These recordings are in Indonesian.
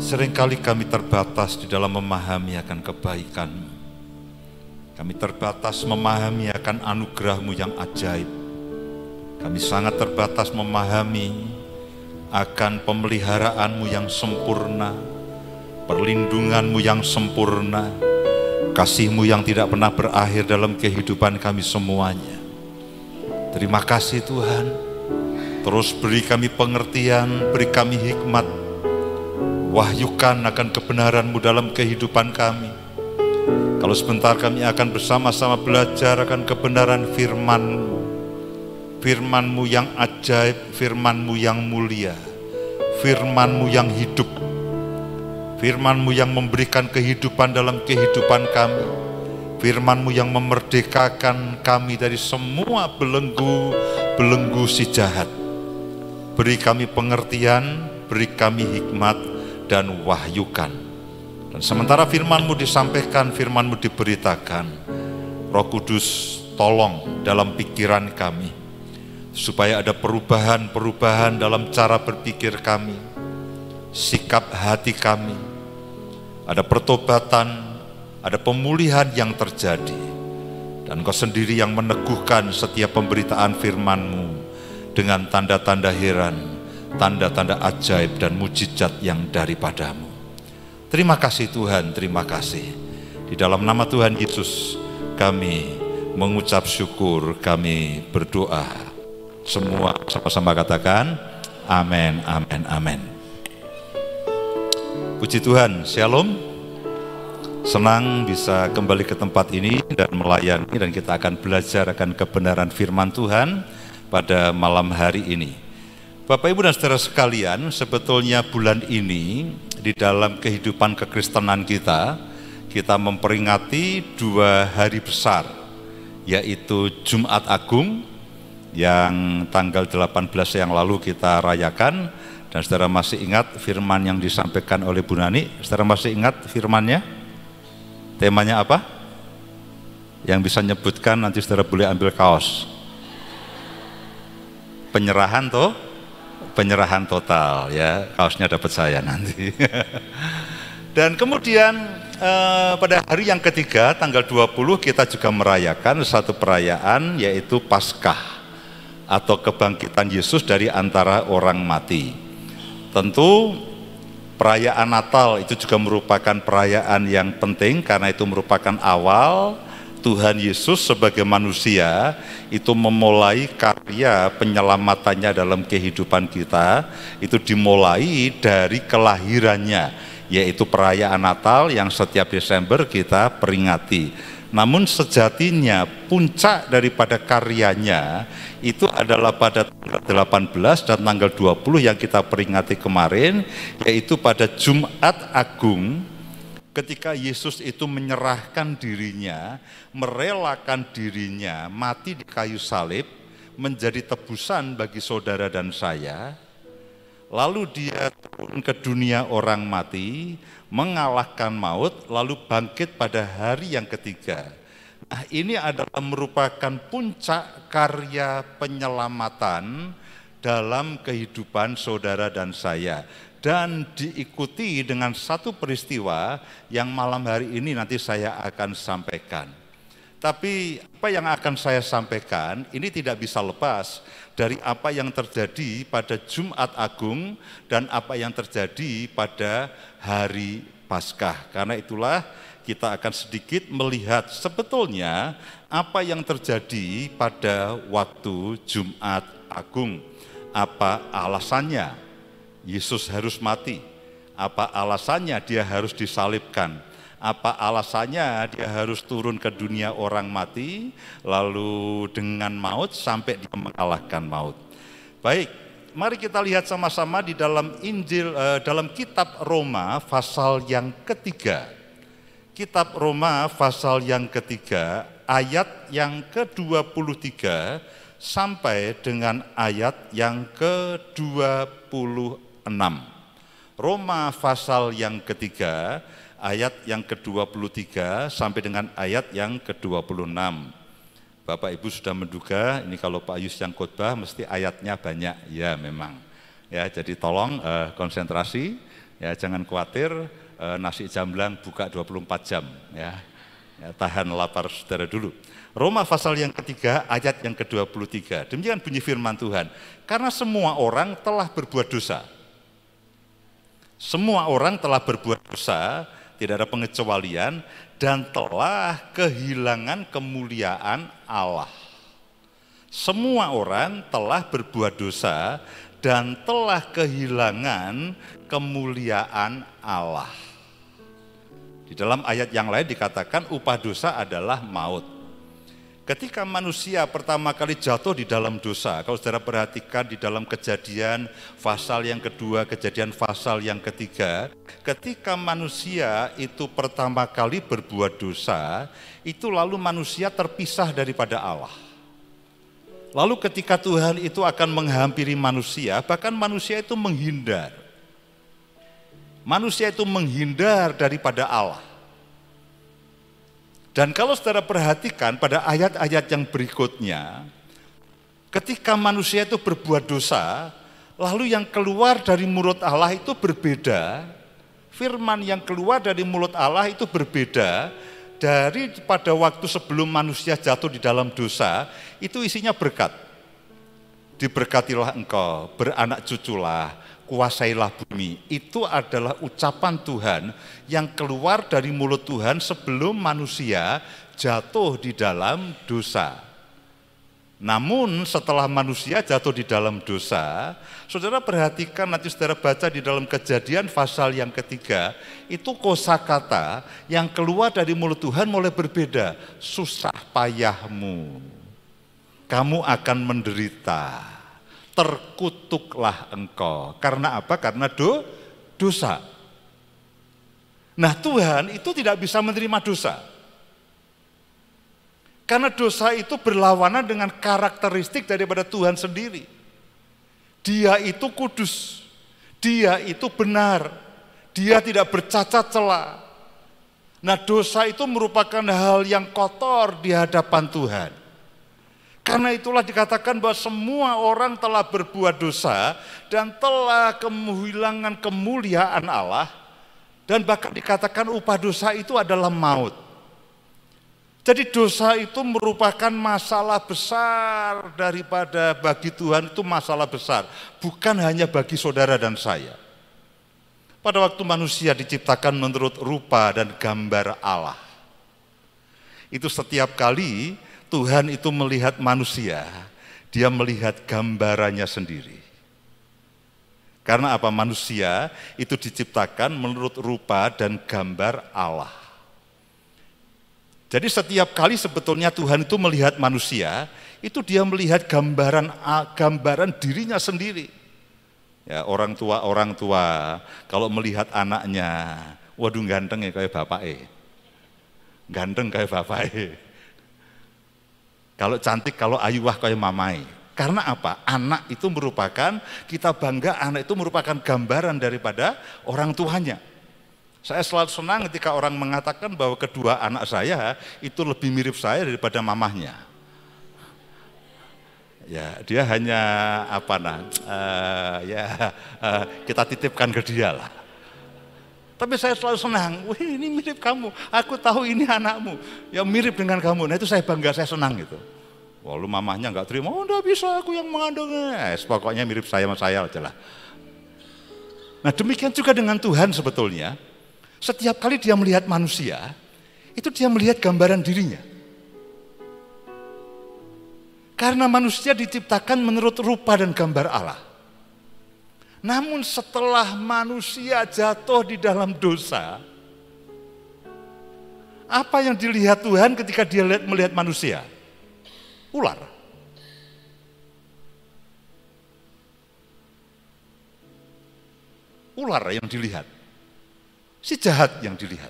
Seringkali kami terbatas di dalam memahami akan kebaikan-Mu. Kami terbatas memahami akan anugerah-Mu yang ajaib. Kami sangat terbatas memahami akan pemeliharaan-Mu yang sempurna, perlindungan-Mu yang sempurna, kasih-Mu yang tidak pernah berakhir dalam kehidupan kami semuanya. Terima kasih Tuhan. Terus beri kami pengertian, beri kami hikmat, wahyukan akan kebenaran-Mu dalam kehidupan kami. Kalau sebentar kami akan bersama-sama belajar akan kebenaran firman-Mu, firman-Mu yang ajaib, firman-Mu yang mulia, firman-Mu yang hidup, firman-Mu yang memberikan kehidupan dalam kehidupan kami, firman-Mu yang memerdekakan kami dari semua belenggu si jahat. Beri kami pengertian, beri kami hikmat, dan wahyukan. Dan sementara firman-Mu disampaikan, firman-Mu diberitakan, Roh Kudus tolong dalam pikiran kami, supaya ada perubahan-perubahan dalam cara berpikir kami, sikap hati kami, ada pertobatan, ada pemulihan yang terjadi. Dan Engkau sendiri yang meneguhkan setiap pemberitaan firman-Mu dengan tanda-tanda heran, tanda-tanda ajaib dan mujizat yang daripada-Mu. Terima kasih Tuhan, terima kasih. Di dalam nama Tuhan Yesus kami mengucap syukur, kami berdoa. Semua sama-sama katakan amin, amin, amin. Puji Tuhan, shalom. Senang bisa kembali ke tempat ini dan melayani, dan kita akan belajar akan kebenaran firman Tuhan pada malam hari ini. Bapak Ibu dan saudara sekalian, sebetulnya bulan ini di dalam kehidupan kekristenan kita memperingati 2 hari besar, yaitu Jumat Agung yang tanggal 18 yang lalu kita rayakan. Dan saudara masih ingat firman yang disampaikan oleh Bu Nani? Saudara masih ingat firmannya? Temanya apa? Yang bisa nyebutkan nanti saudara boleh ambil kaos. Penyerahan toh? Penyerahan total, ya, kaosnya dapat saya nanti. Dan kemudian pada hari yang ketiga tanggal 20 kita juga merayakan satu perayaan, yaitu Paskah atau kebangkitan Yesus dari antara orang mati. Tentu perayaan Natal itu juga merupakan perayaan yang penting, karena itu merupakan awal Tuhan Yesus sebagai manusia itu memulai karya penyelamatannya dalam kehidupan kita. Itu dimulai dari kelahirannya, yaitu perayaan Natal yang setiap Desember kita peringati. Namun sejatinya puncak daripada karyanya itu adalah pada tanggal 18 dan tanggal 20 yang kita peringati kemarin, yaitu pada Jumat Agung, ketika Yesus itu menyerahkan dirinya, merelakan dirinya, mati di kayu salib, menjadi tebusan bagi saudara dan saya. Lalu dia turun ke dunia orang mati, mengalahkan maut, lalu bangkit pada hari yang ketiga. Nah, ini adalah merupakan puncak karya penyelamatan dalam kehidupan saudara dan saya. Dan diikuti dengan satu peristiwa yang malam hari ini nanti saya akan sampaikan. Tapi apa yang akan saya sampaikan ini tidak bisa lepas dari apa yang terjadi pada Jumat Agung dan apa yang terjadi pada hari Paskah. Karena itulah kita akan sedikit melihat sebetulnya apa yang terjadi pada waktu Jumat Agung. Apa alasannya Yesus harus mati? Apa alasannya dia harus disalibkan? Apa alasannya dia harus turun ke dunia orang mati, lalu dengan maut sampai dia mengalahkan maut? Baik, mari kita lihat sama-sama di dalam dalam kitab Roma pasal yang ketiga. Kitab Roma pasal yang ketiga, ayat yang ke-23 sampai dengan ayat yang ke-26. Roma pasal yang ketiga, ayat yang ke-23 sampai dengan ayat yang ke-26. Bapak Ibu sudah menduga ini kalau Pak Yus yang khotbah mesti ayatnya banyak, ya memang. Ya, jadi tolong konsentrasi Ya, jangan khawatir, nasi jamblang buka 24 jam ya. Ya, tahan lapar saudara dulu. Roma pasal yang ketiga ayat yang ke-23. Demikian bunyi firman Tuhan. Karena semua orang telah berbuat dosa. Semua orang telah berbuat dosa, tidak ada pengecualian, dan telah kehilangan kemuliaan Allah. Semua orang telah berbuat dosa dan telah kehilangan kemuliaan Allah. Di dalam ayat yang lain dikatakan upah dosa adalah maut. Ketika manusia pertama kali jatuh di dalam dosa, kalau saudara perhatikan di dalam Kejadian pasal yang kedua, Kejadian pasal yang ketiga, ketika manusia itu pertama kali berbuat dosa, itu lalu manusia terpisah daripada Allah. Lalu ketika Tuhan itu akan menghampiri manusia, bahkan manusia itu menghindar. Manusia itu menghindar daripada Allah. Dan kalau saudara perhatikan pada ayat-ayat yang berikutnya, ketika manusia itu berbuat dosa, lalu yang keluar dari mulut Allah itu berbeda. Firman yang keluar dari mulut Allah itu berbeda dari pada waktu sebelum manusia jatuh di dalam dosa, itu isinya berkat. Diberkatilah engkau, beranak cuculah, kuasailah bumi. Itu adalah ucapan Tuhan yang keluar dari mulut Tuhan sebelum manusia jatuh di dalam dosa. Namun setelah manusia jatuh di dalam dosa, saudara perhatikan, nanti saudara baca di dalam Kejadian pasal yang ketiga, itu kosakata yang keluar dari mulut Tuhan mulai berbeda. Susah payahmu, kamu akan menderita, terkutuklah engkau. Karena apa? Karena dosa. Nah, Tuhan itu tidak bisa menerima dosa. Karena dosa itu berlawanan dengan karakteristik daripada Tuhan sendiri. Dia itu kudus, Dia itu benar, Dia tidak bercacat celah. Nah, dosa itu merupakan hal yang kotor di hadapan Tuhan. Karena itulah dikatakan bahwa semua orang telah berbuat dosa dan telah kehilangan kemuliaan Allah, dan bahkan dikatakan upah dosa itu adalah maut. Jadi dosa itu merupakan masalah besar daripada bagi Tuhan, itu masalah besar, bukan hanya bagi saudara dan saya. Pada waktu manusia diciptakan menurut rupa dan gambar Allah, itu setiap kali Tuhan itu melihat manusia, Dia melihat gambarannya sendiri. Karena apa? Manusia itu diciptakan menurut rupa dan gambar Allah. Jadi setiap kali sebetulnya Tuhan itu melihat manusia, itu Dia melihat gambaran dirinya sendiri. Ya, orang tua kalau melihat anaknya, waduh ganteng ya kayak bapaknya. Ganteng kayak bapaknya. Kalau cantik, kalau ayu wah kayak mamai. Karena apa? Anak itu merupakan, kita bangga, anak itu merupakan gambaran daripada orang tuanya. Saya selalu senang ketika orang mengatakan bahwa kedua anak saya itu lebih mirip saya daripada mamahnya. Ya, dia hanya kita titipkan ke dia lah. Tapi saya selalu senang, wih ini mirip kamu, aku tahu ini anakmu, ya mirip dengan kamu. Nah itu saya bangga, saya senang gitu. Walau mamahnya nggak terima, oh enggak bisa aku yang mengandungnya. Pokoknya mirip saya sama saya aja lah. Nah demikian juga dengan Tuhan sebetulnya. Setiap kali Dia melihat manusia, itu Dia melihat gambaran dirinya. Karena manusia diciptakan menurut rupa dan gambar Allah. Namun setelah manusia jatuh di dalam dosa, apa yang dilihat Tuhan ketika Dia melihat manusia? Ular. Ular yang dilihat. Si jahat yang dilihat.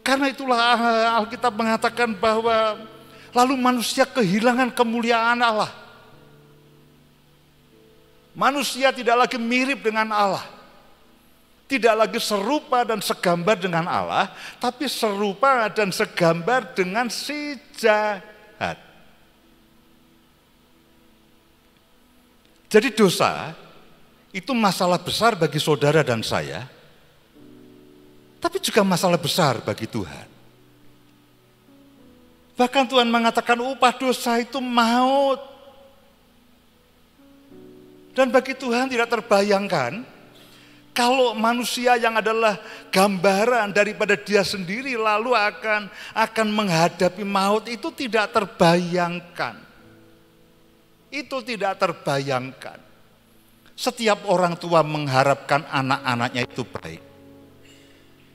Karena itulah Alkitab mengatakan bahwa lalu manusia kehilangan kemuliaan Allah. Manusia tidak lagi mirip dengan Allah. Tidak lagi serupa dan segambar dengan Allah, tapi serupa dan segambar dengan si jahat. Jadi dosa itu masalah besar bagi saudara dan saya, tapi juga masalah besar bagi Tuhan. Bahkan Tuhan mengatakan upah dosa itu maut. Dan bagi Tuhan tidak terbayangkan kalau manusia yang adalah gambaran daripada dia sendiri lalu akan menghadapi maut, itu tidak terbayangkan. Itu tidak terbayangkan. Setiap orang tua mengharapkan anak-anaknya itu baik.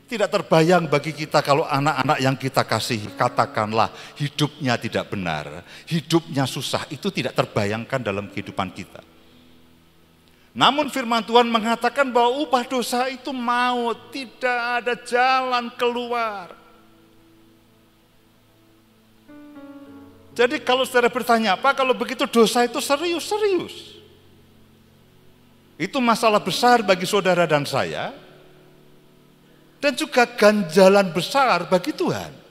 Tidak terbayang bagi kita kalau anak-anak yang kita kasihi, katakanlah hidupnya tidak benar, hidupnya susah, itu tidak terbayangkan dalam kehidupan kita. Namun firman Tuhan mengatakan bahwa upah dosa itu maut, tidak ada jalan keluar. Jadi kalau saudara bertanya, apa kalau begitu dosa itu serius-serius? Itu masalah besar bagi saudara dan saya, dan juga ganjalan besar bagi Tuhan.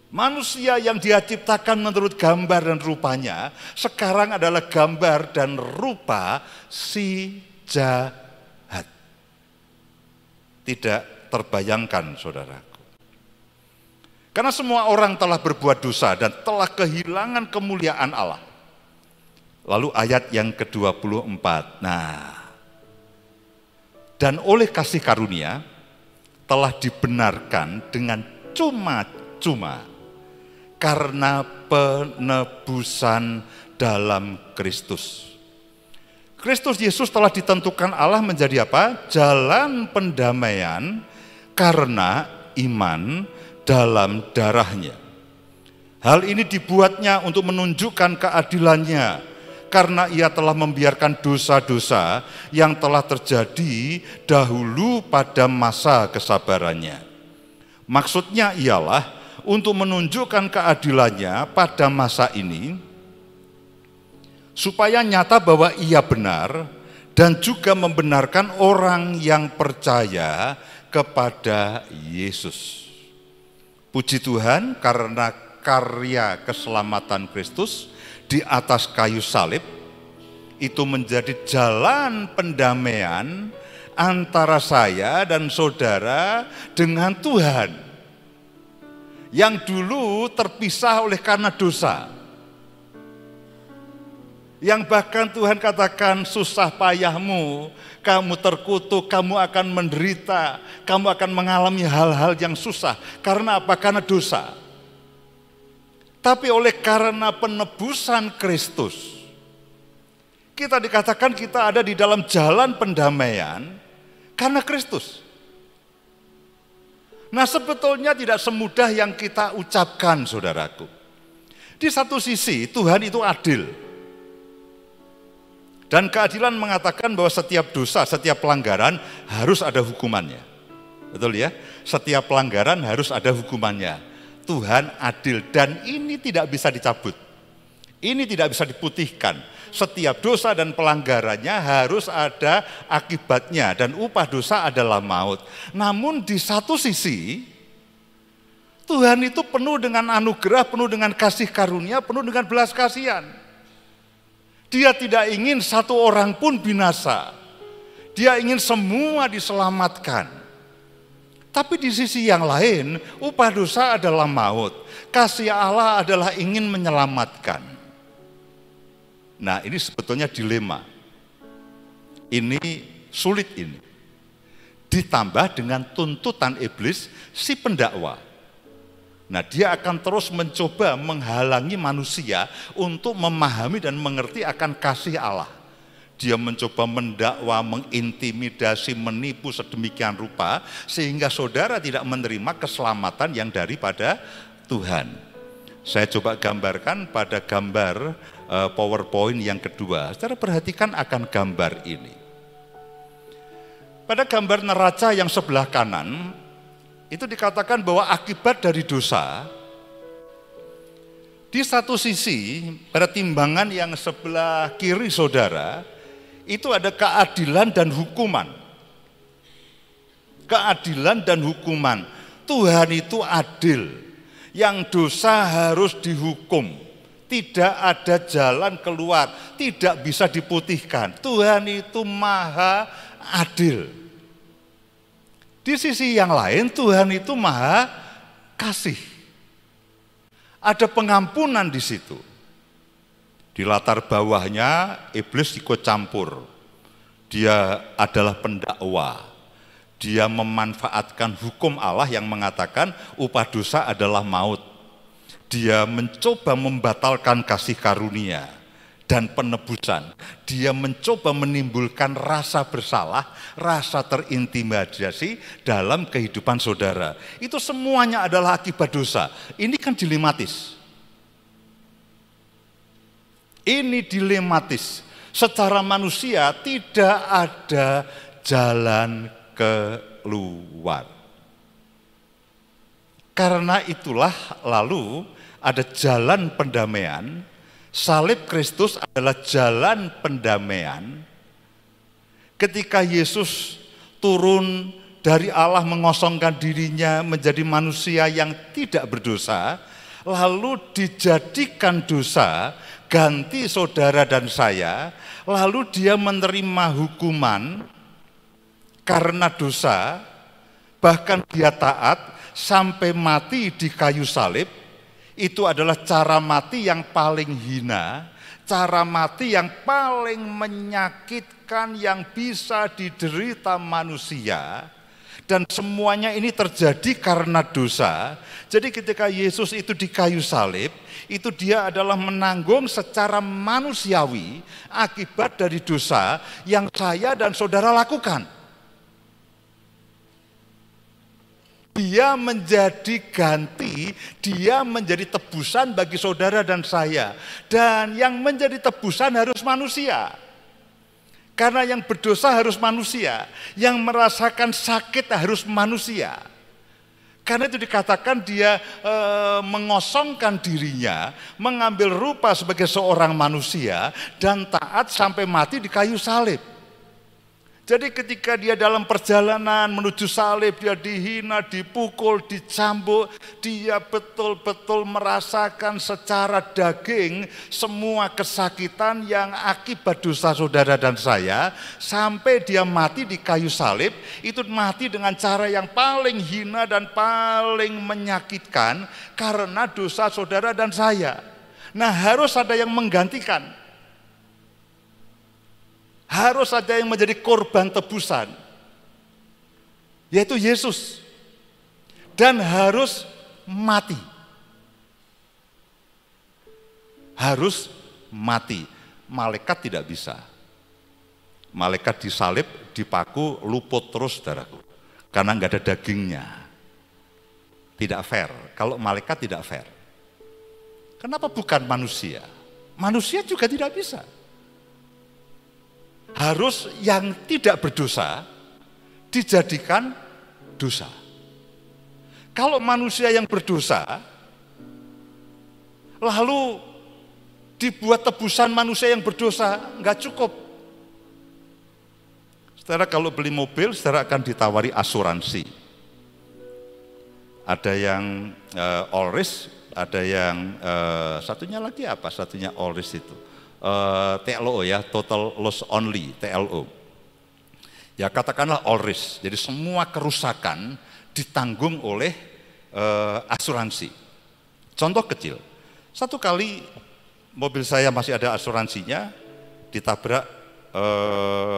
Manusia yang dia ciptakan menurut gambar dan rupanya, sekarang adalah gambar dan rupa si jahat. Tidak terbayangkan, saudaraku. Karena semua orang telah berbuat dosa dan telah kehilangan kemuliaan Allah. Lalu ayat yang ke-24. Dan oleh kasih karunia telah dibenarkan dengan cuma-cuma karena penebusan dalam Kristus. Kristus Yesus telah ditentukan Allah menjadi apa? Jalan pendamaian karena iman dalam darahnya. Hal ini dibuatnya untuk menunjukkan keadilannya, karena ia telah membiarkan dosa-dosa yang telah terjadi dahulu pada masa kesabarannya. Maksudnya ialah untuk menunjukkan keadilannya pada masa ini, supaya nyata bahwa ia benar dan juga membenarkan orang yang percaya kepada Yesus. Puji Tuhan karena karya keselamatan Kristus di atas kayu salib itu menjadi jalan pendamaian antara saya dan saudara dengan Tuhan yang dulu terpisah oleh karena dosa, yang bahkan Tuhan katakan susah payahmu, kamu terkutuk, kamu akan menderita, kamu akan mengalami hal-hal yang susah. Karena apa? Karena dosa. Tapi oleh karena penebusan Kristus, kita dikatakan kita ada di dalam jalan pendamaian karena Kristus. Nah, sebetulnya tidak semudah yang kita ucapkan, saudaraku. Di satu sisi Tuhan itu adil. Dan keadilan mengatakan bahwa setiap dosa, setiap pelanggaran harus ada hukumannya. Betul ya? Setiap pelanggaran harus ada hukumannya. Tuhan adil dan ini tidak bisa dicabut. Ini tidak bisa diputihkan. Setiap dosa dan pelanggarannya harus ada akibatnya dan upah dosa adalah maut. Namun di satu sisi Tuhan itu penuh dengan anugerah, penuh dengan kasih karunia, penuh dengan belas kasihan. Dia tidak ingin satu orang pun binasa. Dia ingin semua diselamatkan. Tapi di sisi yang lain, upah dosa adalah maut. Kasih Allah adalah ingin menyelamatkan. Nah, ini sebetulnya dilema. Ini sulit ini. Ditambah dengan tuntutan iblis si pendakwa. Nah, dia akan terus mencoba menghalangi manusia untuk memahami dan mengerti akan kasih Allah. Dia mencoba mendakwa, mengintimidasi, menipu sedemikian rupa sehingga saudara tidak menerima keselamatan yang daripada Tuhan. Saya coba gambarkan pada gambar PowerPoint yang kedua. Saudara perhatikan akan gambar ini. Pada gambar neraca yang sebelah kanan, itu dikatakan bahwa akibat dari dosa, di satu sisi pada timbangan yang sebelah kiri saudara, itu ada keadilan dan hukuman. Keadilan dan hukuman. Tuhan itu adil. Yang dosa harus dihukum. Tidak ada jalan keluar, tidak bisa diputihkan. Tuhan itu maha adil. Di sisi yang lain Tuhan itu maha kasih. Ada pengampunan di situ. Di latar bawahnya iblis ikut campur. Dia adalah pendakwa. Dia memanfaatkan hukum Allah yang mengatakan upah dosa adalah maut. Dia mencoba membatalkan kasih karunia dan penebusan. Dia mencoba menimbulkan rasa bersalah, rasa terintimidasi dalam kehidupan saudara. Itu semuanya adalah akibat dosa. Ini kan dilematis. Ini dilematis. Secara manusia tidak ada jalan keluar. Karena itulah lalu ada jalan pendamaian. Salib Kristus adalah jalan pendamaian. Ketika Yesus turun dari Allah mengosongkan dirinya menjadi manusia yang tidak berdosa, lalu dijadikan dosa, ganti saudara dan saya, lalu dia menerima hukuman karena dosa, bahkan dia taat sampai mati di kayu salib. Itu adalah cara mati yang paling hina, cara mati yang paling menyakitkan yang bisa diderita manusia. Dan semuanya ini terjadi karena dosa. Jadi ketika Yesus itu di kayu salib, itu dia adalah menanggung secara manusiawi akibat dari dosa yang saya dan saudara lakukan. Dia menjadi ganti, dia menjadi tebusan bagi saudara dan saya. Dan yang menjadi tebusan harus manusia. Karena yang berdosa harus manusia, yang merasakan sakit harus manusia. Karena itu dikatakan dia mengosongkan dirinya, mengambil rupa sebagai seorang manusia, dan taat sampai mati di kayu salib. Jadi ketika dia dalam perjalanan menuju salib, dia dihina, dipukul, dicambuk, dia betul-betul merasakan secara daging semua kesakitan yang akibat dosa saudara dan saya, sampai dia mati di kayu salib. Itu mati dengan cara yang paling hina dan paling menyakitkan karena dosa saudara dan saya. Nah, harus ada yang menggantikan. Harus ada yang menjadi korban tebusan, yaitu Yesus. Dan harus mati. Harus mati. Malaikat tidak bisa. Malaikat disalib, dipaku, luput terus saudaraku. Karena nggak ada dagingnya. Tidak fair. Kalau malaikat tidak fair. Kenapa bukan manusia? Manusia juga tidak bisa. Harus yang tidak berdosa dijadikan dosa. Kalau manusia yang berdosa lalu dibuat tebusan manusia yang berdosa, nggak cukup. Saudara kalau beli mobil, saudara akan ditawari asuransi. Ada yang all risk, ada yang satunya lagi apa? Satunya all risk itu. TLO ya, total loss only, TLO. Ya katakanlah all risk, jadi semua kerusakan ditanggung oleh asuransi. Contoh kecil, satu kali mobil saya masih ada asuransinya, ditabrak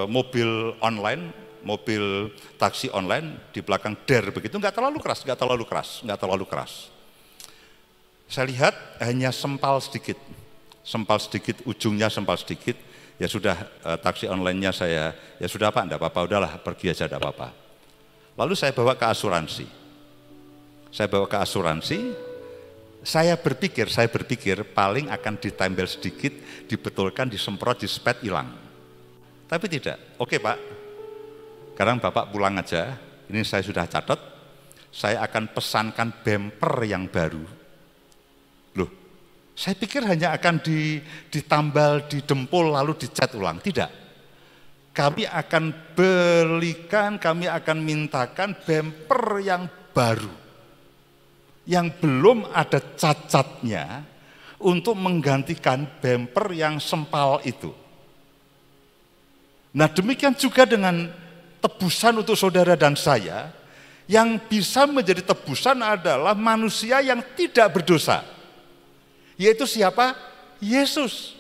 mobil online, mobil taksi online di belakang der begitu, nggak terlalu keras. Saya lihat hanya sempal sedikit, ujungnya sempal sedikit, ya sudah taksi online-nya saya, ya sudah Pak, enggak apa-apa, udahlah pergi aja, enggak apa-apa. Lalu saya bawa ke asuransi. Saya berpikir paling akan ditempel sedikit, dibetulkan, disemprot, dispet, hilang. Tapi tidak, oke Pak, sekarang Bapak pulang aja, ini saya sudah catat, saya akan pesankan bumper yang baru. Saya pikir hanya akan ditambal, didempul, lalu dicat ulang. Tidak. Kami akan belikan, kami akan mintakan bumper yang baru. Yang belum ada cacatnya, untuk menggantikan bumper yang sempal itu. Nah, demikian juga dengan tebusan untuk saudara dan saya. Yang bisa menjadi tebusan adalah manusia yang tidak berdosa. Yaitu siapa? Yesus.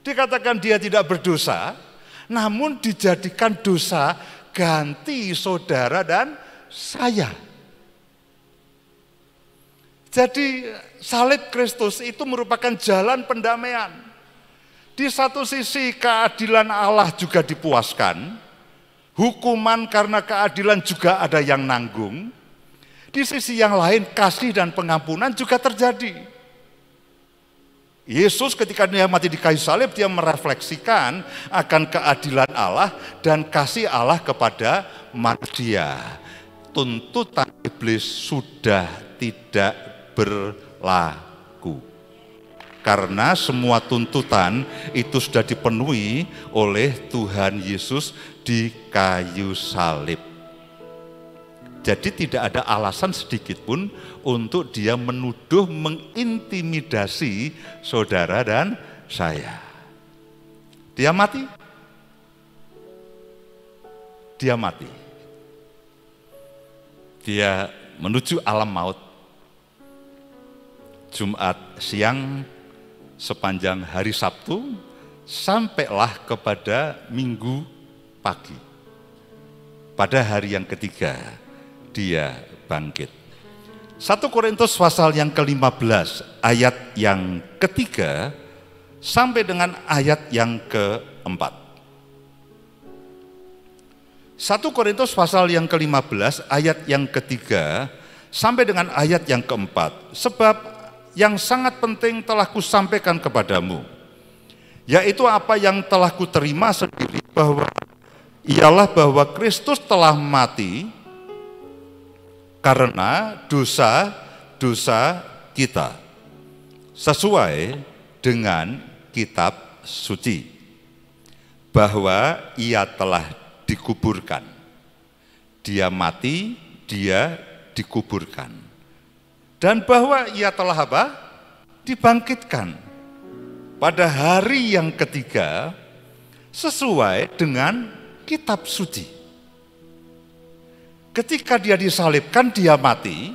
Dikatakan dia tidak berdosa, namun dijadikan dosa ganti saudara dan saya. Jadi salib Kristus itu merupakan jalan pendamaian. Di satu sisi keadilan Allah juga dipuaskan, hukuman karena keadilan juga ada yang nanggung. Di sisi yang lain kasih dan pengampunan juga terjadi. Yesus ketika dia mati di kayu salib, dia merefleksikan akan keadilan Allah dan kasih Allah kepada manusia. Tuntutan iblis sudah tidak berlaku. Karena semua tuntutan itu sudah dipenuhi oleh Tuhan Yesus di kayu salib. Jadi tidak ada alasan sedikit pun untuk dia menuduh, mengintimidasi saudara dan saya. Dia mati. Dia mati. Dia menuju alam maut. Jumat siang sepanjang hari Sabtu sampailah kepada Minggu pagi. Pada hari yang ketiga dia bangkit. 1 Korintus pasal yang ke-15 ayat yang ketiga sampai dengan ayat yang keempat. 1 Korintus pasal yang ke-15 ayat yang ketiga sampai dengan ayat yang keempat. Sebab yang sangat penting telah kusampaikan kepadamu, yaitu apa yang telah kuterima sendiri, ialah bahwa Kristus telah mati karena dosa-dosa kita, sesuai dengan kitab suci, bahwa ia telah dikuburkan. Dia mati, dia dikuburkan. Dan bahwa ia telah apa? Dibangkitkan pada hari yang ketiga sesuai dengan kitab suci. Ketika dia disalibkan, dia mati,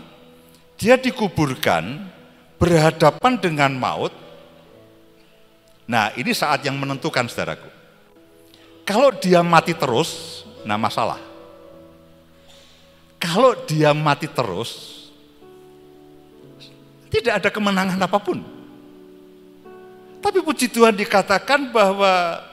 dia dikuburkan, berhadapan dengan maut. Nah, ini saat yang menentukan, saudaraku. Kalau dia mati terus, nah masalah. Kalau dia mati terus, tidak ada kemenangan apapun. Tapi puji Tuhan dikatakan bahwa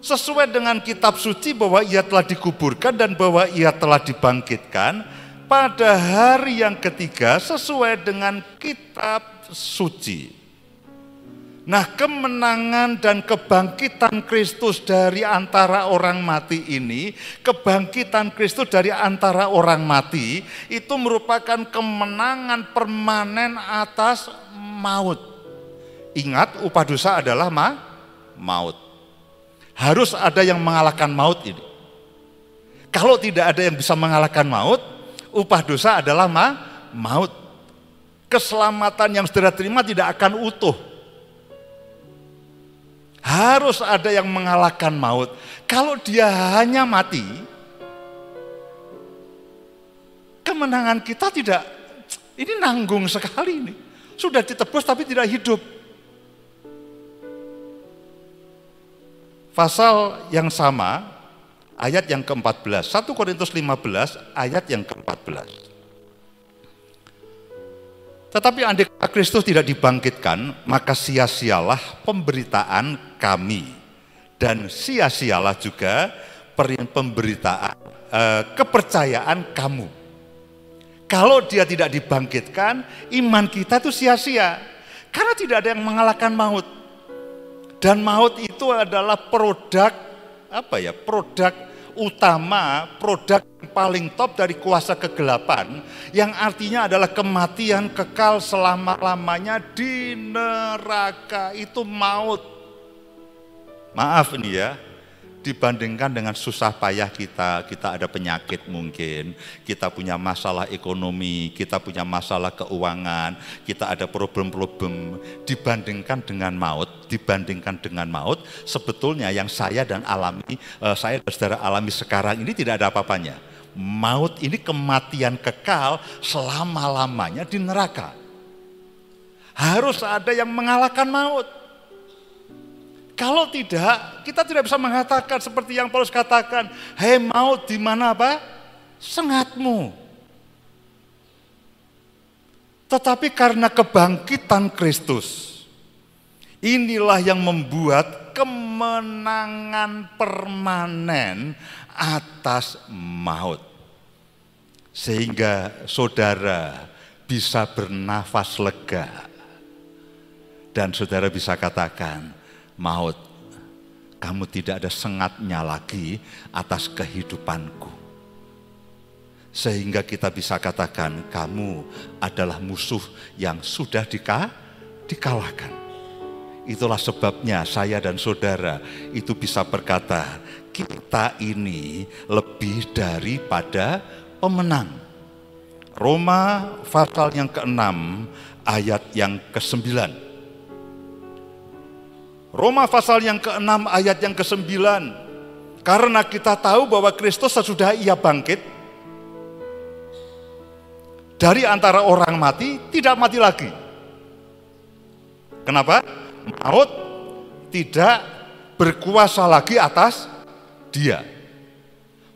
sesuai dengan kitab suci bahwa ia telah dikuburkan dan bahwa ia telah dibangkitkan pada hari yang ketiga sesuai dengan kitab suci. Nah, kemenangan dan kebangkitan Kristus dari antara orang mati ini, kebangkitan Kristus dari antara orang mati itu merupakan kemenangan permanen atas maut. Ingat, upah dosa adalah maut. Harus ada yang mengalahkan maut ini. Kalau tidak ada yang bisa mengalahkan maut, upah dosa adalah maut. Keselamatan yang saudara terima tidak akan utuh. Harus ada yang mengalahkan maut. Kalau dia hanya mati, kemenangan kita tidak, ini nanggung sekali ini. Sudah ditebus tapi tidak hidup. Pasal yang sama, ayat yang ke-14, 1 Korintus 15, ayat yang ke-14. Tetapi andai Kristus tidak dibangkitkan, maka sia-sialah pemberitaan kami, dan sia-sialah juga pemberitaan, kepercayaan kamu. Kalau dia tidak dibangkitkan, iman kita itu sia-sia, karena tidak ada yang mengalahkan maut. Dan maut itu adalah produk produk utama, produk paling top dari kuasa kegelapan, yang artinya adalah kematian kekal selama-lamanya di neraka. Itu maut. Maaf ini ya, dibandingkan dengan susah payah kita ada penyakit mungkin, kita punya masalah ekonomi, kita punya masalah keuangan, kita ada problem-problem, dibandingkan dengan maut, sebetulnya yang saya dan saudara alami sekarang ini tidak ada apa-apanya. Maut ini kematian kekal selama-lamanya di neraka. Harus ada yang mengalahkan maut. Kalau tidak, kita tidak bisa mengatakan seperti yang Paulus katakan, "Hei maut, di mana apa? Sengatmu." Tetapi karena kebangkitan Kristus, inilah yang membuat kemenangan permanen atas maut. Sehingga saudara bisa bernafas lega. Dan saudara bisa katakan, "Maut, kamu tidak ada sengatnya lagi atas kehidupanku." Sehingga kita bisa katakan, kamu adalah musuh yang sudah dikalahkan. Itulah sebabnya saya dan saudara itu bisa berkata, kita ini lebih daripada pemenang. Roma pasal yang ke-6 ayat yang ke-9. Roma pasal yang ke-6 ayat yang ke-9. Karena kita tahu bahwa Kristus sesudah ia bangkit dari antara orang mati, tidak mati lagi. Kenapa? Maut tidak berkuasa lagi atas dia.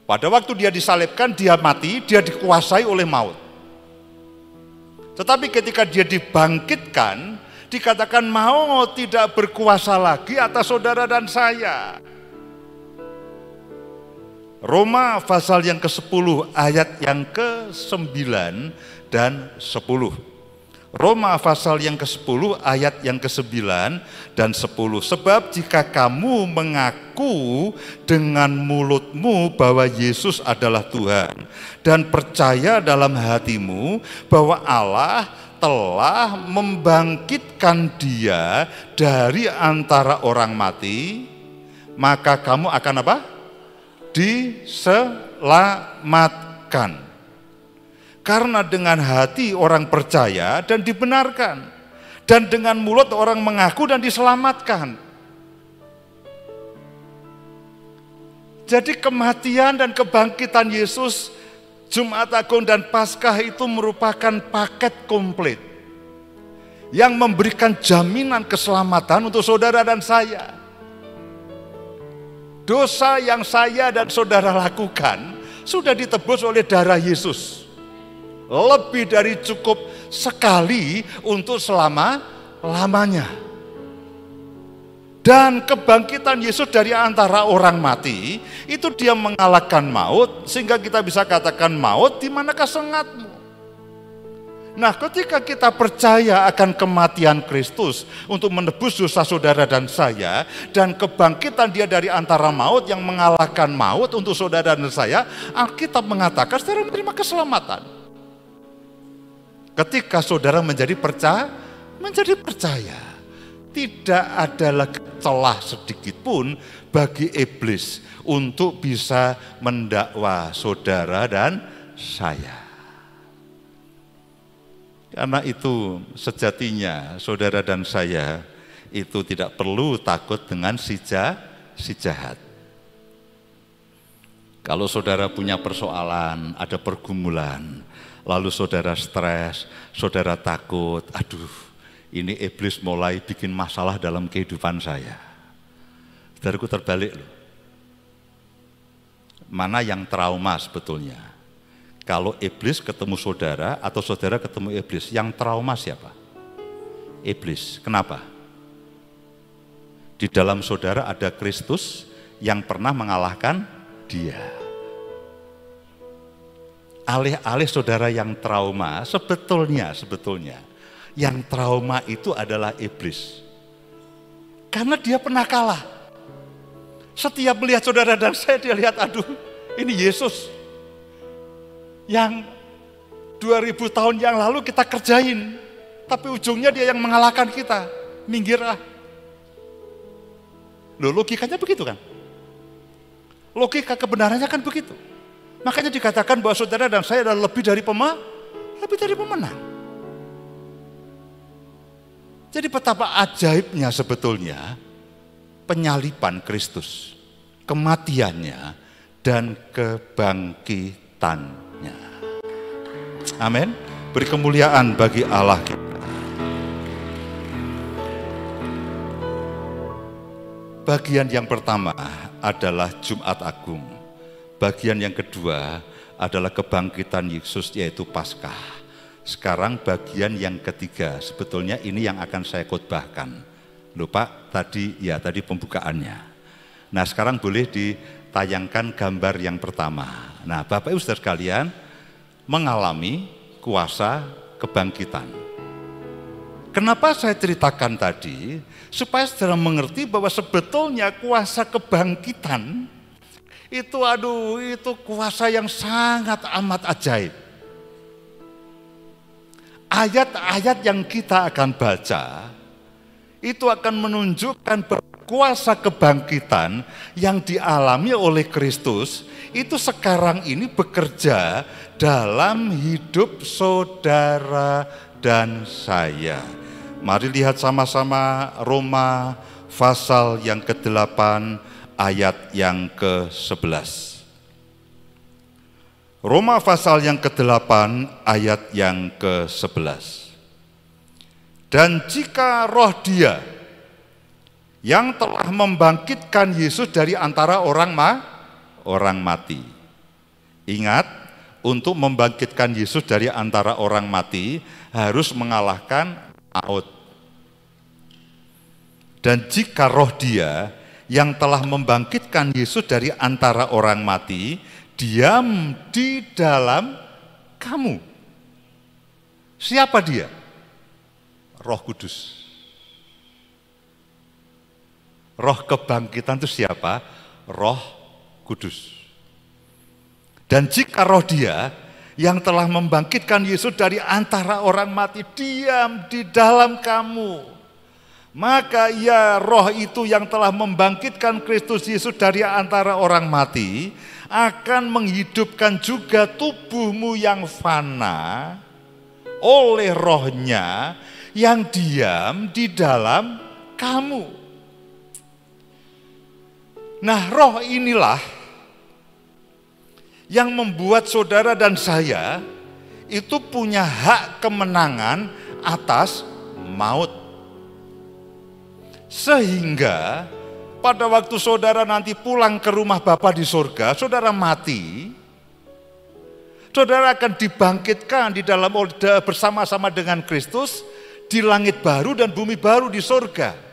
Pada waktu dia disalibkan, dia mati, dia dikuasai oleh maut. Tetapi ketika dia dibangkitkan, dikatakan maut tidak berkuasa lagi atas saudara dan saya. Roma pasal yang ke-10 ayat yang ke-9 dan 10. Roma pasal yang ke-10 ayat yang ke-9 dan 10. Sebab jika kamu mengaku dengan mulutmu bahwa Yesus adalah Tuhan dan percaya dalam hatimu bahwa Allah telah membangkitkan dia dari antara orang mati, maka kamu akan apa? Diselamatkan. Karena dengan hati orang percaya dan dibenarkan, dan dengan mulut orang mengaku dan diselamatkan. Jadi kematian dan kebangkitan Yesus, Jumat Agung dan Paskah itu merupakan paket komplit yang memberikan jaminan keselamatan untuk saudara dan saya. Dosa yang saya dan saudara lakukan sudah ditebus oleh darah Yesus. Lebih dari cukup sekali untuk selama-lamanya. Dan kebangkitan Yesus dari antara orang mati, itu dia mengalahkan maut, sehingga kita bisa katakan, maut di manakah sengatmu? Nah, ketika kita percaya akan kematian Kristus untuk menebus dosa saudara dan saya, dan kebangkitan dia dari antara maut yang mengalahkan maut untuk saudara dan saya, Alkitab mengatakan saudara menerima keselamatan. Ketika saudara menjadi percaya, tidak ada lagi celah sedikit pun bagi iblis untuk bisa mendakwa saudara dan saya. Karena itu sejatinya saudara dan saya itu tidak perlu takut dengan si jahat. Kalau saudara punya persoalan, ada pergumulan, lalu saudara stres, saudara takut, aduh, ini iblis mulai bikin masalah dalam kehidupan saya. Saudaraku, terbalik loh. Mana yang trauma sebetulnya? Kalau iblis ketemu saudara atau saudara ketemu iblis, yang trauma siapa? Iblis. Kenapa? Di dalam saudara ada Kristus yang pernah mengalahkan dia. Alih-alih saudara yang trauma, sebetulnya yang trauma itu adalah iblis. Karena dia pernah kalah. Setiap melihat saudara dan saya, dia lihat, aduh, ini Yesus yang 2000 tahun yang lalu kita kerjain, tapi ujungnya dia yang mengalahkan kita. Minggir ah. Loh, logikanya begitu kan? Logika kebenarannya kan begitu. Makanya dikatakan bahwa saudara dan saya adalah lebih dari pemenang. Jadi betapa ajaibnya sebetulnya penyaliban Kristus, kematiannya dan kebangkitannya. Amin. Beri kemuliaan bagi Allah kita. Bagian yang pertama adalah Jumat Agung. Bagian yang kedua adalah kebangkitan Yesus, yaitu Paskah. Sekarang bagian yang ketiga, sebetulnya ini yang akan saya khotbahkan. Lupa tadi pembukaannya. Nah, sekarang boleh ditayangkan gambar yang pertama. Nah, Bapak Ibu Saudara sekalian, mengalami kuasa kebangkitan. Kenapa saya ceritakan tadi? Supaya saudara mengerti bahwa sebetulnya kuasa kebangkitan itu kuasa yang sangat amat ajaib. Ayat-ayat yang kita akan baca itu akan menunjukkan kuasa kebangkitan yang dialami oleh Kristus itu sekarang ini bekerja dalam hidup saudara dan saya. Mari lihat sama-sama Roma pasal yang ke-8 ayat yang ke-11. Roma pasal yang ke-8 ayat yang ke-11. Dan jika roh Dia yang telah membangkitkan Yesus dari antara orang mati. Ingat, untuk membangkitkan Yesus dari antara orang mati harus mengalahkan maut. Dan jika roh Dia yang telah membangkitkan Yesus dari antara orang mati diam di dalam kamu. Siapa Dia? Roh Kudus. Roh kebangkitan itu siapa? Roh Kudus. Dan jika roh Dia yang telah membangkitkan Yesus dari antara orang mati diam di dalam kamu, maka ya roh itu yang telah membangkitkan Kristus Yesus dari antara orang mati akan menghidupkan juga tubuhmu yang fana oleh rohnya yang diam di dalam kamu. Nah, roh inilah yang membuat saudara dan saya itu punya hak kemenangan atas maut. Sehingga pada waktu saudara nanti pulang ke rumah Bapa di surga, saudara mati, saudara akan dibangkitkan di dalam bersama-sama dengan Kristus di langit baru dan bumi baru di surga.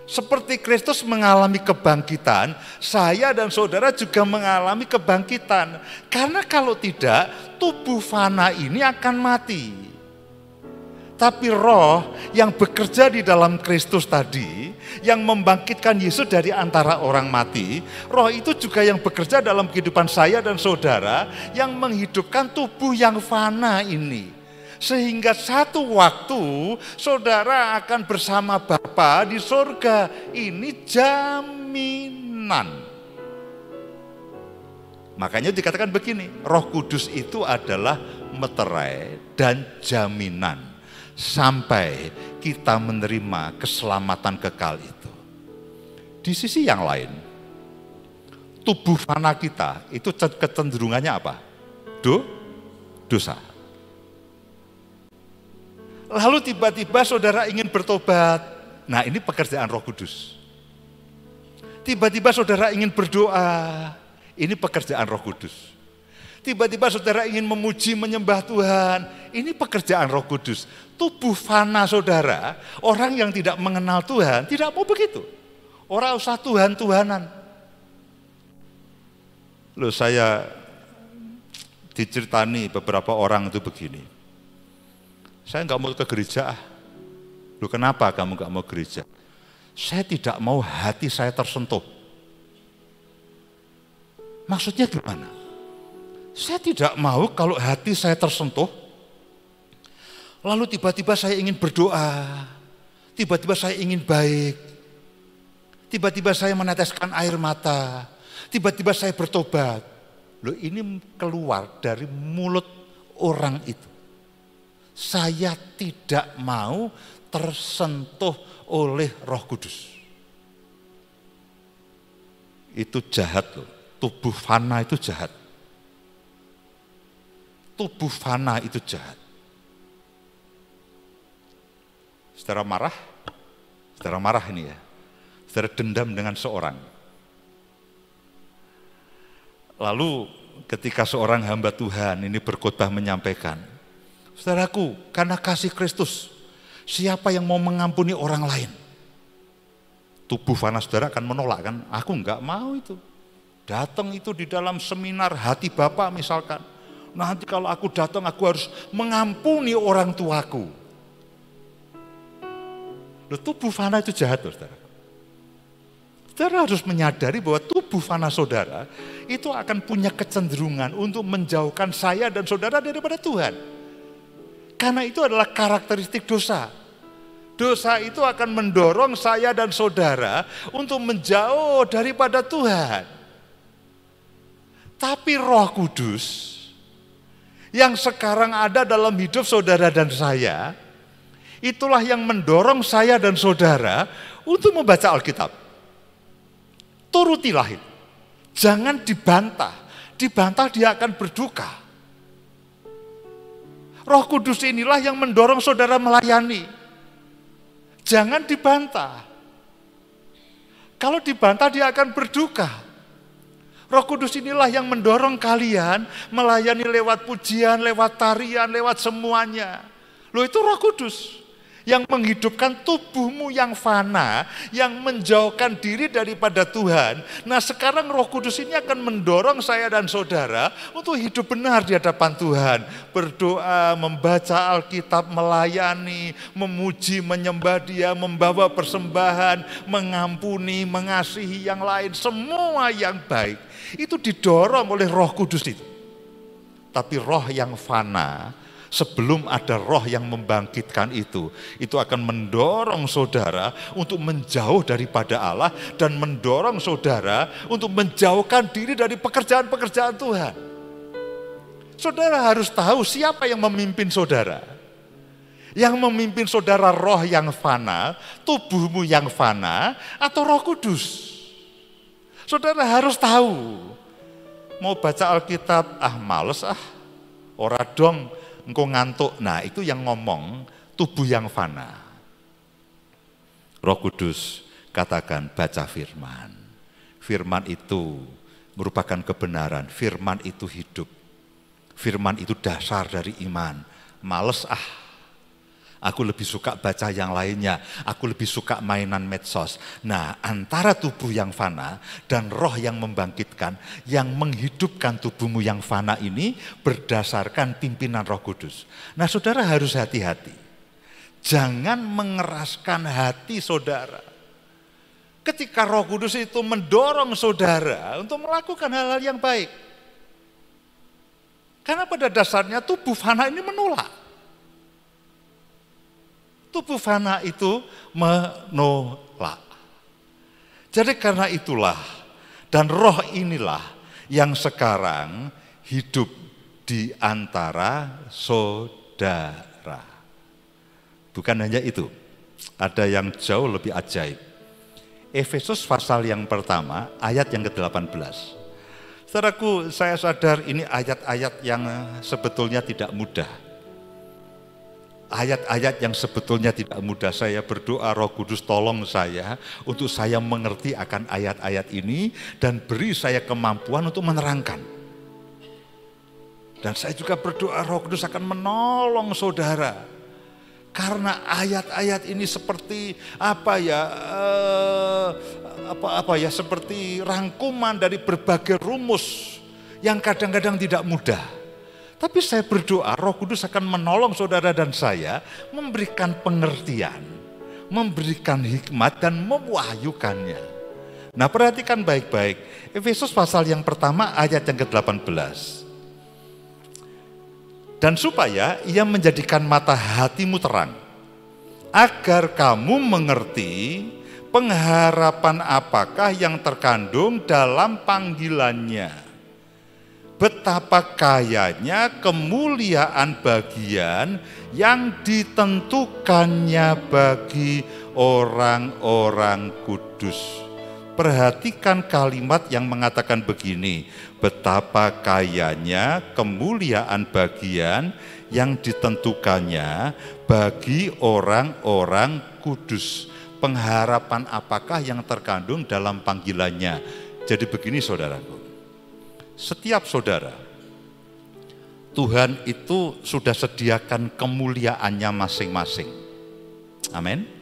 Seperti Kristus mengalami kebangkitan, saya dan saudara juga mengalami kebangkitan. Karena kalau tidak, tubuh fana ini akan mati. Tapi roh yang bekerja di dalam Kristus tadi, yang membangkitkan Yesus dari antara orang mati, roh itu juga yang bekerja dalam kehidupan saya dan saudara, yang menghidupkan tubuh yang fana ini. Sehingga satu waktu saudara akan bersama Bapa di surga. Ini jaminan. Makanya dikatakan begini, Roh Kudus itu adalah meterai dan jaminan sampai kita menerima keselamatan kekal itu. Di sisi yang lain, tubuh fana kita itu kecenderungannya apa? Dosa. Lalu tiba-tiba saudara ingin bertobat. Nah, ini pekerjaan Roh Kudus. Tiba-tiba saudara ingin berdoa. Ini pekerjaan Roh Kudus. Tiba-tiba saudara ingin memuji, menyembah Tuhan. Ini pekerjaan Roh Kudus. Tubuh fana saudara, orang yang tidak mengenal Tuhan, tidak mau begitu. Orang usah Tuhan-Tuhanan. Loh, saya diceritani beberapa orang itu begini. Saya nggak mau ke gereja. Loh, kenapa kamu nggak mau gereja? Saya tidak mau hati saya tersentuh. Maksudnya gimana? Saya tidak mau kalau hati saya tersentuh, lalu tiba-tiba saya ingin berdoa, tiba-tiba saya ingin baik, tiba-tiba saya meneteskan air mata, tiba-tiba saya bertobat. Loh, ini keluar dari mulut orang itu. Saya tidak mau tersentuh oleh Roh Kudus. Itu jahat loh. Tubuh fana itu jahat. Tubuh fana itu jahat. Saudara marah ini ya. Saudara dendam dengan seorang. Lalu ketika seorang hamba Tuhan ini berkhotbah menyampaikan, saudaraku, karena kasih Kristus, siapa yang mau mengampuni orang lain? Tubuh fana saudara akan menolak kan? Aku enggak mau itu. Datang itu di dalam seminar hati Bapa misalkan. Nanti kalau aku datang aku harus mengampuni orang tuaku. Loh, tubuh fana itu jahat loh saudara. Saudara harus menyadari bahwa tubuh fana saudara itu akan punya kecenderungan untuk menjauhkan saya dan saudara daripada Tuhan. Karena itu adalah karakteristik dosa. Dosa itu akan mendorong saya dan saudara untuk menjauh daripada Tuhan. Tapi Roh Kudus yang sekarang ada dalam hidup saudara dan saya, itulah yang mendorong saya dan saudara untuk membaca Alkitab. Turutilah itu. Jangan dibantah. Dibantah dia akan berduka. Roh Kudus inilah yang mendorong saudara melayani. Jangan dibantah. Kalau dibantah dia akan berduka. Roh Kudus inilah yang mendorong kalian melayani lewat pujian, lewat tarian, lewat semuanya. Loh, itu Roh Kudus yang menghidupkan tubuhmu yang fana, yang menjauhkan diri daripada Tuhan. Nah, sekarang Roh Kudus ini akan mendorong saya dan saudara untuk hidup benar di hadapan Tuhan. Berdoa, membaca Alkitab, melayani, memuji, menyembah Dia, membawa persembahan, mengampuni, mengasihi yang lain. Semua yang baik itu didorong oleh Roh Kudus itu. Tapi roh yang fana, sebelum ada roh yang membangkitkan itu akan mendorong saudara untuk menjauh daripada Allah dan mendorong saudara untuk menjauhkan diri dari pekerjaan-pekerjaan Tuhan. Saudara harus tahu siapa yang memimpin saudara. Yang memimpin saudara roh yang fana, tubuhmu yang fana, atau Roh Kudus. Saudara harus tahu. Mau baca Alkitab, males ora dong, engkau ngantuk. Nah, itu yang ngomong tubuh yang fana. Roh Kudus katakan baca firman. Firman itu merupakan kebenaran. Firman itu hidup. Firman itu dasar dari iman. Males aku lebih suka baca yang lainnya. Aku lebih suka mainan medsos. Nah, antara tubuh yang fana dan roh yang membangkitkan, yang menghidupkan tubuhmu yang fana ini berdasarkan pimpinan Roh Kudus. Nah, saudara harus hati-hati. Jangan mengeraskan hati saudara. Ketika Roh Kudus itu mendorong saudara untuk melakukan hal-hal yang baik. Karena pada dasarnya tubuh fana ini menolak. Tubuh fana itu menolak. Jadi karena itulah, dan roh inilah yang sekarang hidup di antara saudara. Bukan hanya itu, ada yang jauh lebih ajaib. Efesus pasal yang pertama, ayat yang ke-18. Saudaraku, saya sadar ini ayat-ayat yang sebetulnya tidak mudah. Ayat-ayat yang sebetulnya tidak mudah. Saya berdoa Roh Kudus tolong saya untuk saya mengerti akan ayat-ayat ini dan beri saya kemampuan untuk menerangkan. Dan saya juga berdoa Roh Kudus akan menolong saudara. Karena ayat-ayat ini seperti seperti rangkuman dari berbagai rumus yang kadang-kadang tidak mudah. Tapi saya berdoa Roh Kudus akan menolong saudara dan saya memberikan pengertian, memberikan hikmat dan mewahyukannya. Nah, perhatikan baik-baik. Efesus pasal yang pertama ayat yang ke-18. Dan supaya ia menjadikan mata hatimu terang, agar kamu mengerti pengharapan apakah yang terkandung dalam panggilannya? Betapa kayanya kemuliaan bagian yang ditentukannya bagi orang-orang kudus. Perhatikan kalimat yang mengatakan begini, betapa kayanya kemuliaan bagian yang ditentukannya bagi orang-orang kudus. Pengharapan apakah yang terkandung dalam panggilannya? Jadi begini saudaraku, setiap saudara, Tuhan itu sudah sediakan kemuliaannya masing-masing. Amin.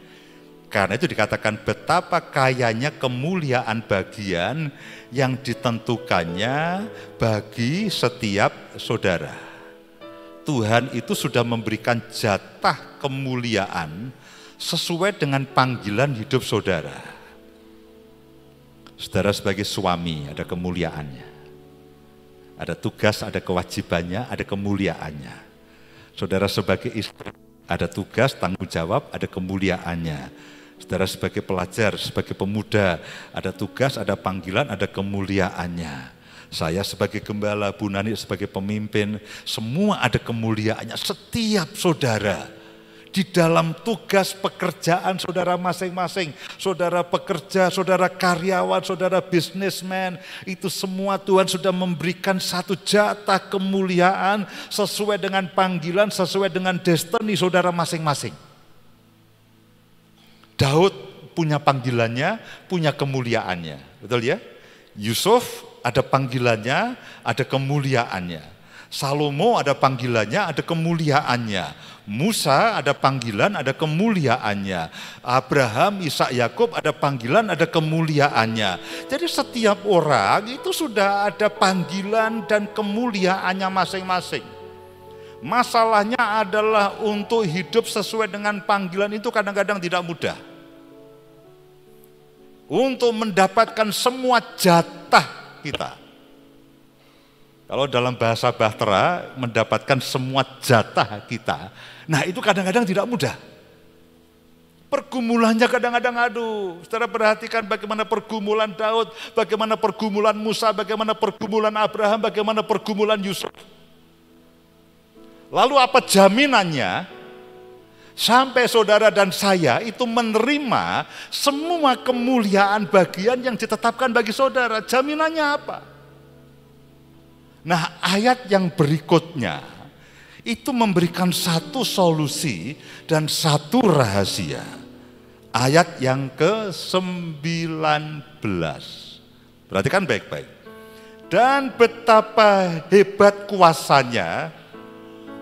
Karena itu dikatakan betapa kayanya kemuliaan bagian yang ditentukannya bagi setiap saudara. Tuhan itu sudah memberikan jatah kemuliaan sesuai dengan panggilan hidup saudara. Saudara sebagai suami ada kemuliaannya. Ada tugas, ada kewajibannya, ada kemuliaannya. Saudara sebagai istri ada tugas, tanggung jawab, ada kemuliaannya. Saudara sebagai pelajar, sebagai pemuda, ada tugas, ada panggilan, ada kemuliaannya. Saya sebagai gembala, Bu Nani sebagai pemimpin, semua ada kemuliaannya. Setiap saudara di dalam tugas pekerjaan saudara masing-masing, saudara pekerja, saudara karyawan, saudara bisnismen, itu semua Tuhan sudah memberikan satu jatah kemuliaan sesuai dengan panggilan, sesuai dengan destiny saudara masing-masing. Daud punya panggilannya, punya kemuliaannya, betul ya? Yusuf ada panggilannya, ada kemuliaannya. Salomo ada panggilannya, ada kemuliaannya. Musa ada panggilan, ada kemuliaannya. Abraham, Ishak, Yakub ada panggilan, ada kemuliaannya. Jadi setiap orang itu sudah ada panggilan dan kemuliaannya masing-masing. Masalahnya adalah untuk hidup sesuai dengan panggilan itu kadang-kadang tidak mudah. Untuk mendapatkan semua jatah kita. Kalau dalam bahasa Bahtera, mendapatkan semua jatah kita. Nah itu kadang-kadang tidak mudah. Pergumulannya kadang-kadang aduh. Saudara perhatikan bagaimana pergumulan Daud, bagaimana pergumulan Musa, bagaimana pergumulan Abraham, bagaimana pergumulan Yusuf. Lalu apa jaminannya sampai saudara dan saya itu menerima semua kemuliaan bagian yang ditetapkan bagi saudara? Jaminannya apa? Nah, ayat yang berikutnya itu memberikan satu solusi dan satu rahasia. Ayat yang ke-19. Perhatikan baik-baik. Dan betapa hebat kuasanya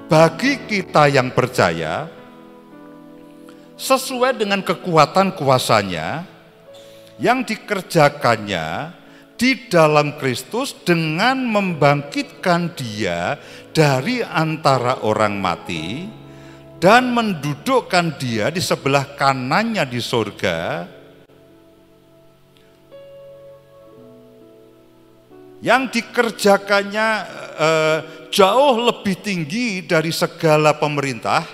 bagi kita yang percaya, sesuai dengan kekuatan kuasanya yang dikerjakannya di dalam Kristus dengan membangkitkan dia dari antara orang mati dan mendudukkan dia di sebelah kanannya di surga, yang dikerjakannya jauh lebih tinggi dari segala pemerintah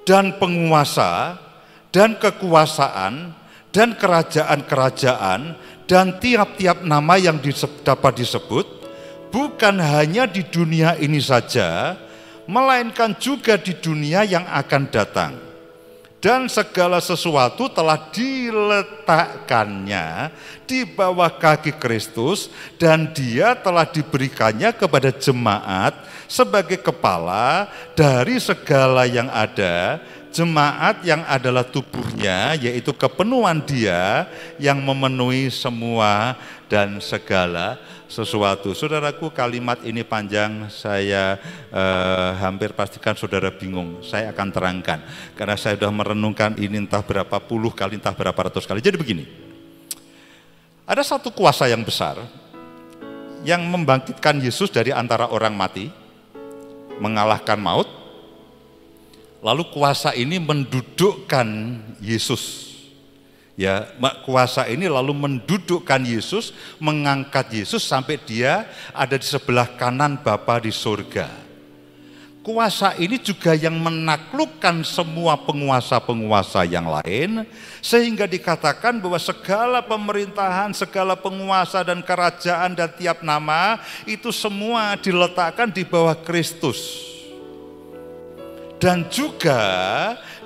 dan penguasa dan kekuasaan dan kerajaan-kerajaan dan tiap-tiap nama yang dapat disebut, bukan hanya di dunia ini saja, melainkan juga di dunia yang akan datang. Dan segala sesuatu telah diletakkannya di bawah kaki Kristus, dan dia telah diberikannya kepada jemaat sebagai kepala dari segala yang ada. Jemaat yang adalah tubuhnya, yaitu kepenuhan dia yang memenuhi semua dan segala sesuatu. Saudaraku, kalimat ini panjang, saya hampir pastikan saudara bingung. Saya akan terangkan, karena saya sudah merenungkan ini entah berapa puluh kali, entah berapa ratus kali. Jadi begini, ada satu kuasa yang besar yang membangkitkan Yesus dari antara orang mati, mengalahkan maut. Lalu kuasa ini mendudukkan Yesus. Ya, kuasa ini lalu mendudukkan Yesus, mengangkat Yesus sampai dia ada di sebelah kanan Bapa di surga. kuasa ini juga yang menaklukkan semua penguasa-penguasa yang lain, sehingga dikatakan bahwa segala pemerintahan, segala penguasa dan kerajaan dan tiap nama itu semua diletakkan di bawah Kristus. Dan juga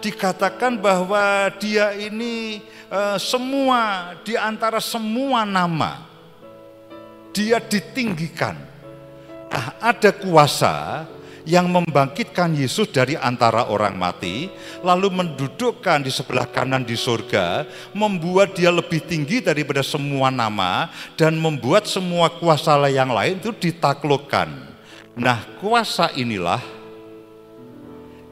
dikatakan bahwa dia ini semua di antara semua nama dia ditinggikan. Nah, ada kuasa yang membangkitkan Yesus dari antara orang mati, lalu mendudukkan di sebelah kanan di surga, membuat dia lebih tinggi daripada semua nama, dan membuat semua kuasa yang lain itu ditaklukkan. Nah, kuasa inilah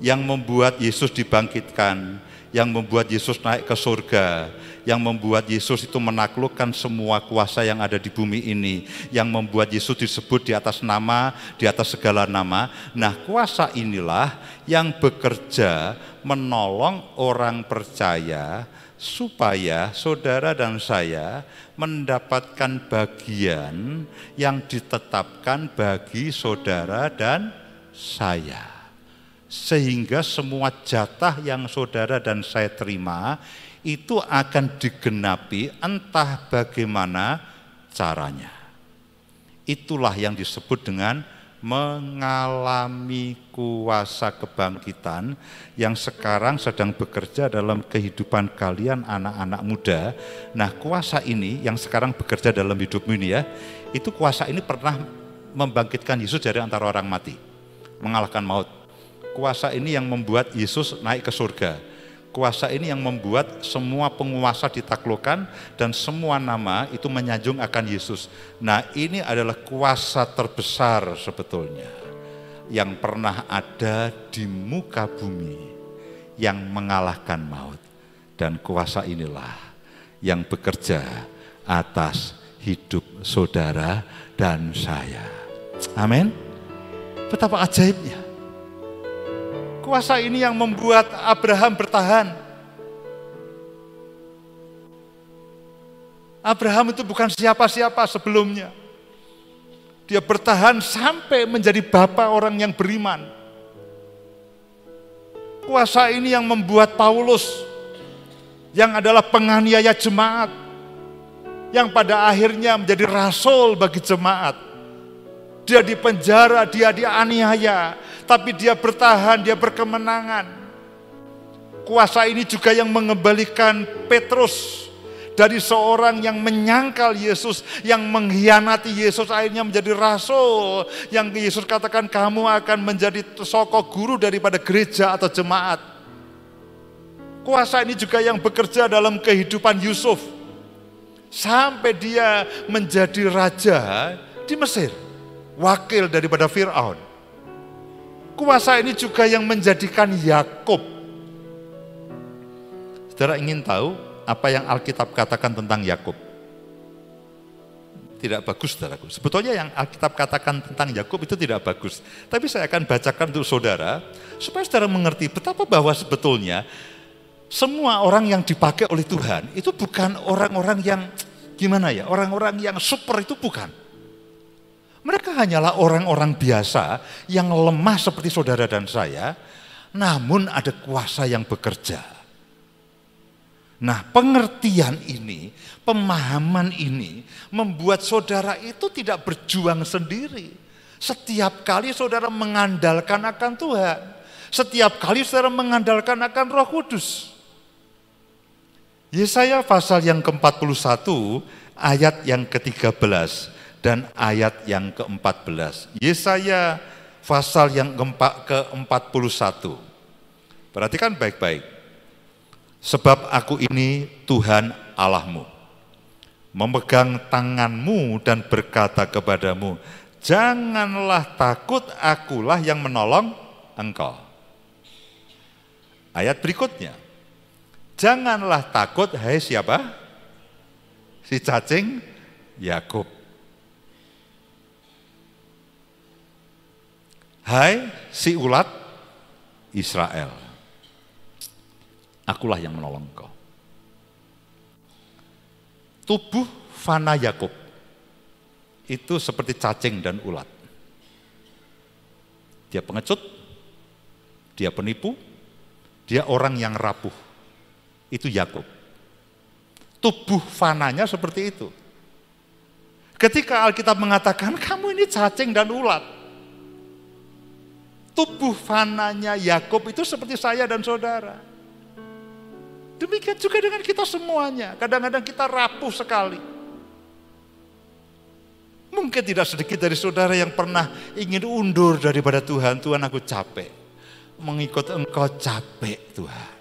yang membuat Yesus dibangkitkan, yang membuat Yesus naik ke surga, yang membuat Yesus itu menaklukkan semua kuasa yang ada di bumi ini, yang membuat Yesus disebut di atas nama, di atas segala nama. Nah, kuasa inilah yang bekerja menolong orang percaya supaya saudara dan saya mendapatkan bagian yang ditetapkan bagi saudara dan saya. Sehingga semua jatah yang saudara dan saya terima itu akan digenapi entah bagaimana caranya. Itulah yang disebut dengan mengalami kuasa kebangkitan yang sekarang sedang bekerja dalam kehidupan kalian anak-anak muda. Nah, kuasa ini yang sekarang bekerja dalam hidupmu ini ya, itu kuasa ini pernah membangkitkan Yesus dari antara orang mati, mengalahkan maut. Kuasa ini yang membuat Yesus naik ke surga. Kuasa ini yang membuat semua penguasa ditaklukkan dan semua nama itu menyanjung akan Yesus. Nah, ini adalah kuasa terbesar sebetulnya yang pernah ada di muka bumi yang mengalahkan maut. Dan kuasa inilah yang bekerja atas hidup saudara dan saya. Amin. Betapa ajaibnya. Kuasa ini yang membuat Abraham bertahan. Abraham itu bukan siapa-siapa sebelumnya. Dia bertahan sampai menjadi bapa orang yang beriman. Kuasa ini yang membuat Paulus, yang adalah penganiaya jemaat, yang pada akhirnya menjadi rasul bagi jemaat. Dia dipenjara, dia dianiaya, tapi dia bertahan, dia berkemenangan. Kuasa ini juga yang mengembalikan Petrus dari seorang yang menyangkal Yesus, yang mengkhianati Yesus, akhirnya menjadi rasul. Yang Yesus katakan, kamu akan menjadi sokok guru daripada gereja atau jemaat. Kuasa ini juga yang bekerja dalam kehidupan Yusuf, sampai dia menjadi raja di Mesir, wakil daripada Firaun. Kuasa ini juga yang menjadikan Yakub. Saudara ingin tahu apa yang Alkitab katakan tentang Yakub? Tidak bagus, saudaraku. Sebetulnya yang Alkitab katakan tentang Yakub itu tidak bagus. Tapi saya akan bacakan untuk saudara, supaya saudara mengerti betapa bahwa sebetulnya semua orang yang dipakai oleh Tuhan itu bukan orang-orang yang gimana ya, orang-orang yang super, itu bukan. Mereka hanyalah orang-orang biasa yang lemah seperti saudara dan saya, namun ada kuasa yang bekerja. Nah, pengertian ini, pemahaman ini membuat saudara itu tidak berjuang sendiri. Setiap kali saudara mengandalkan akan Tuhan, setiap kali saudara mengandalkan akan Roh Kudus. Yesaya pasal yang ke-41 ayat yang ke-13 dan ayat yang ke-14. Yesaya pasal yang ke-41. Perhatikan baik-baik. Sebab aku ini Tuhan Allahmu, memegang tanganmu dan berkata kepadamu, janganlah takut, akulah yang menolong engkau. Ayat berikutnya, janganlah takut, hai siapa? Si cacing Yakub. Hai si ulat Israel, akulah yang menolong engkau. Tubuh fana Yakub itu seperti cacing dan ulat. Dia pengecut, Dia penipu, dia orang yang rapuh. Itu Yakub. Tubuh fananya seperti itu. Ketika Alkitab mengatakan kamu ini cacing dan ulat, tubuh fananya Yakub itu seperti saya dan saudara. Demikian juga dengan kita semuanya. Kadang-kadang kita rapuh sekali. Mungkin tidak sedikit dari saudara yang pernah ingin undur daripada Tuhan. Tuhan, aku capek. Mengikut Engkau capek, Tuhan.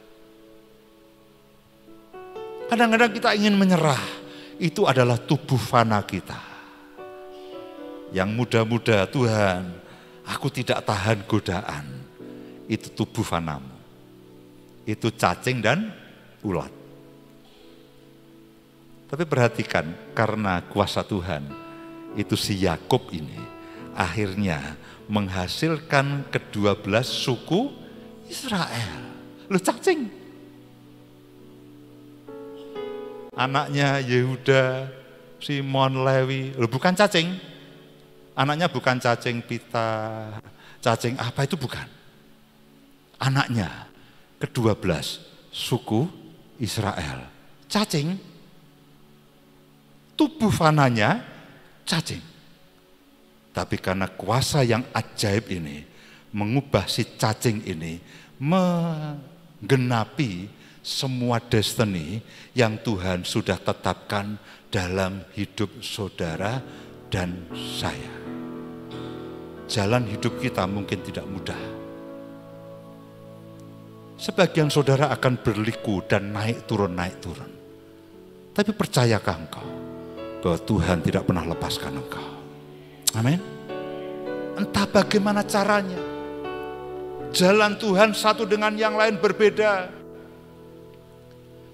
Kadang-kadang kita ingin menyerah. Itu adalah tubuh fana kita. Yang muda-muda, Tuhan, aku tidak tahan godaan. Itu tubuh fanamu. Itu cacing dan ulat. Tapi perhatikan, karena kuasa Tuhan, itu si Yakub ini akhirnya menghasilkan ke-12 suku Israel. Lu cacing. Anaknya Yehuda, Simon, Lewi, lu bukan cacing. Anaknya bukan cacing pita, cacing apa itu bukan. Anaknya ke-12 suku Israel, cacing, tubuh fananya cacing. Tapi karena kuasa yang ajaib ini mengubah si cacing ini menggenapi semua destiny yang Tuhan sudah tetapkan dalam hidup saudara dan saya. Jalan hidup kita mungkin tidak mudah. Sebagian saudara akan berliku dan naik turun. Tapi percayakah engkau bahwa Tuhan tidak pernah lepaskan engkau? Amin. Entah bagaimana caranya. Jalan Tuhan satu dengan yang lain berbeda.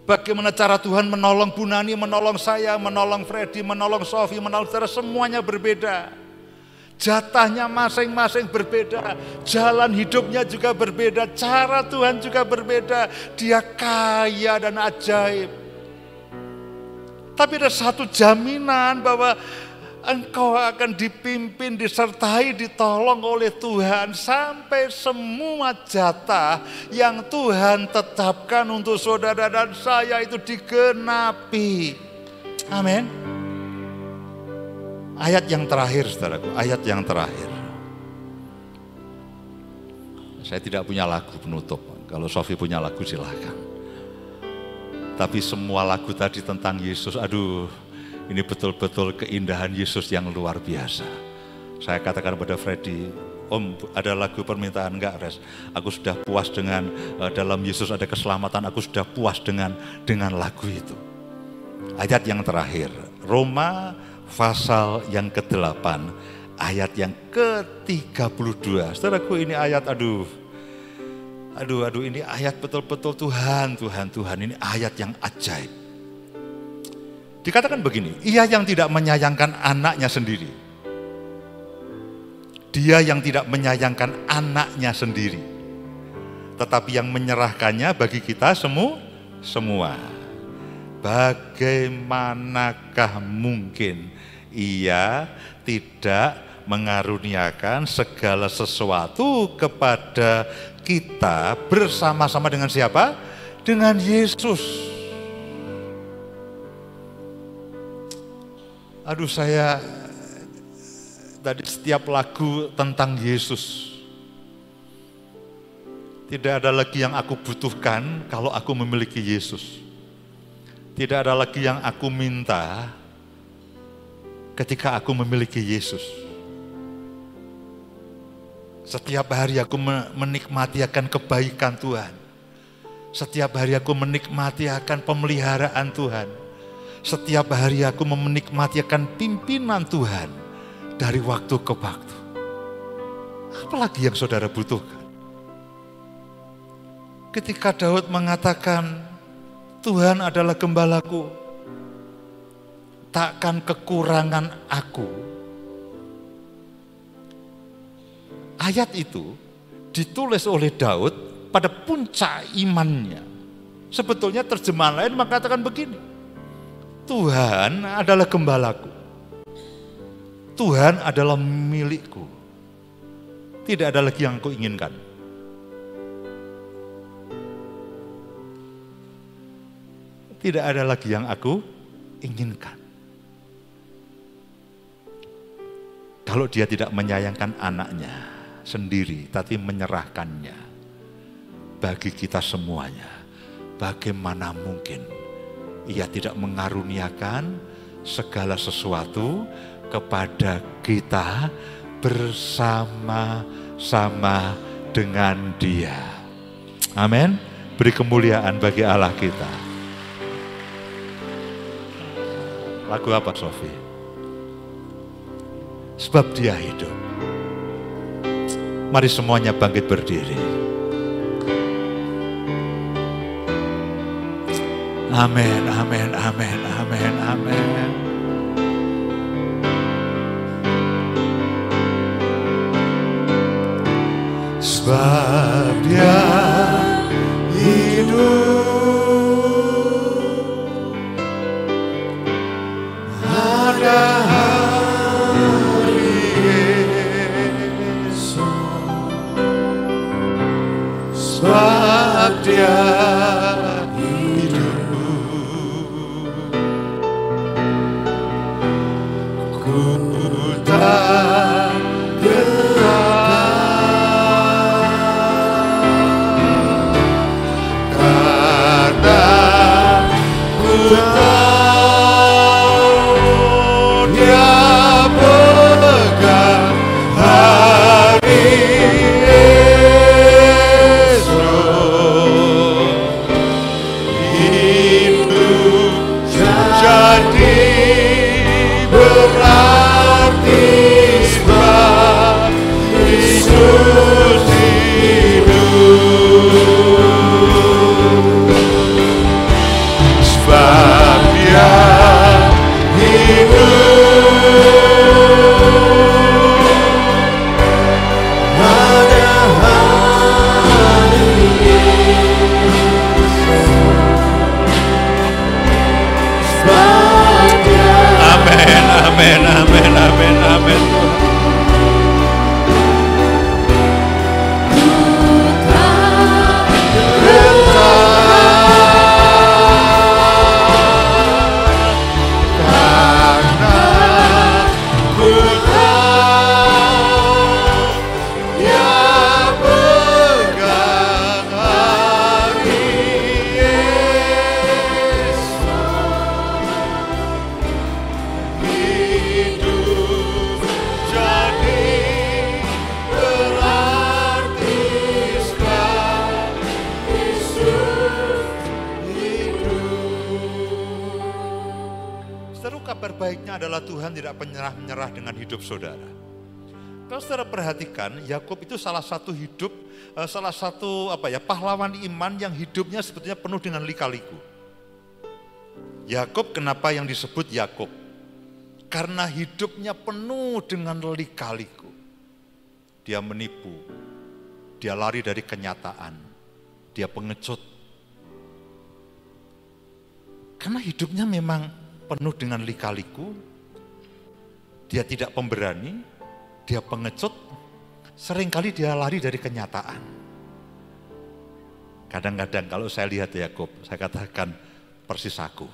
Bagaimana cara Tuhan menolong Bu Nani, menolong saya, menolong Freddy, menolong Sofi, menolong saudara, semuanya berbeda. Jatahnya masing-masing berbeda, jalan hidupnya juga berbeda, cara Tuhan juga berbeda. Dia kaya dan ajaib. Tapi ada satu jaminan bahwa engkau akan dipimpin, disertai, ditolong oleh Tuhan sampai semua jatah yang Tuhan tetapkan untuk saudara dan saya itu digenapi. Amin. Ayat yang terakhir, saudaraku, ayat yang terakhir. Saya tidak punya lagu penutup. Kalau Sofi punya lagu silahkan. Tapi semua lagu tadi tentang Yesus, aduh, ini betul-betul keindahan Yesus yang luar biasa. Saya katakan pada Freddy, Om, ada lagu permintaan enggak, Res? Aku sudah puas dengan dalam Yesus ada keselamatan. Aku sudah puas dengan lagu itu. Ayat yang terakhir, Roma pasal yang ke-8, ayat yang ke-32. Saudaraku, ini ayat, aduh, ini ayat betul-betul Tuhan, ini ayat yang ajaib. Dikatakan begini, ia yang tidak menyayangkan anaknya sendiri. Dia yang tidak menyayangkan anaknya sendiri. Tetapi yang menyerahkannya bagi kita semua. Bagaimanakah mungkin ia tidak mengaruniakan segala sesuatu kepada kita bersama-sama dengan siapa? Dengan Yesus. Aduh, saya tadi setiap lagu tentang Yesus. Tidak ada lagi yang aku butuhkan kalau aku memiliki Yesus. Tidak ada lagi yang aku minta ketika aku memiliki Yesus. Setiap hari aku menikmati akan kebaikan Tuhan. Setiap hari aku menikmati akan pemeliharaan Tuhan. Setiap hari aku menikmati akan pimpinan Tuhan dari waktu ke waktu. Apalagi yang saudara butuhkan? Ketika Daud mengatakan, Tuhan adalah gembalaku, takkan kekurangan aku. Ayat itu ditulis oleh Daud pada puncak imannya. Sebetulnya terjemahan lain mengatakan begini, Tuhan adalah gembalaku, Tuhan adalah milikku, tidak ada lagi yang aku inginkan. tidak ada lagi yang aku inginkan. Kalau dia tidak menyayangkan anaknya sendiri, tapi menyerahkannya bagi kita semuanya, bagaimana mungkin ia tidak mengaruniakan segala sesuatu kepada kita bersama-sama dengan Dia. Amin. Beri kemuliaan bagi Allah kita. Lagu apa, Sofi? Sebab Dia hidup. Mari semuanya bangkit berdiri. Amin, amin, amin, amin, amin. Sebab Dia hidup, ada hari esok. Sebab Dia hidup, ku tak menyerah dengan hidup saudara. Kalau saudara perhatikan, Yakub itu salah satu pahlawan iman yang hidupnya sebetulnya penuh dengan lika-liku. Yakub kenapa yang disebut Yakub? Karena hidupnya penuh dengan lika-liku. Dia menipu, dia lari dari kenyataan, dia pengecut. Karena hidupnya memang penuh dengan lika-liku, dia tidak pemberani, dia pengecut, seringkali dia lari dari kenyataan. Kadang-kadang kalau saya lihat Yakub, saya katakan persis aku.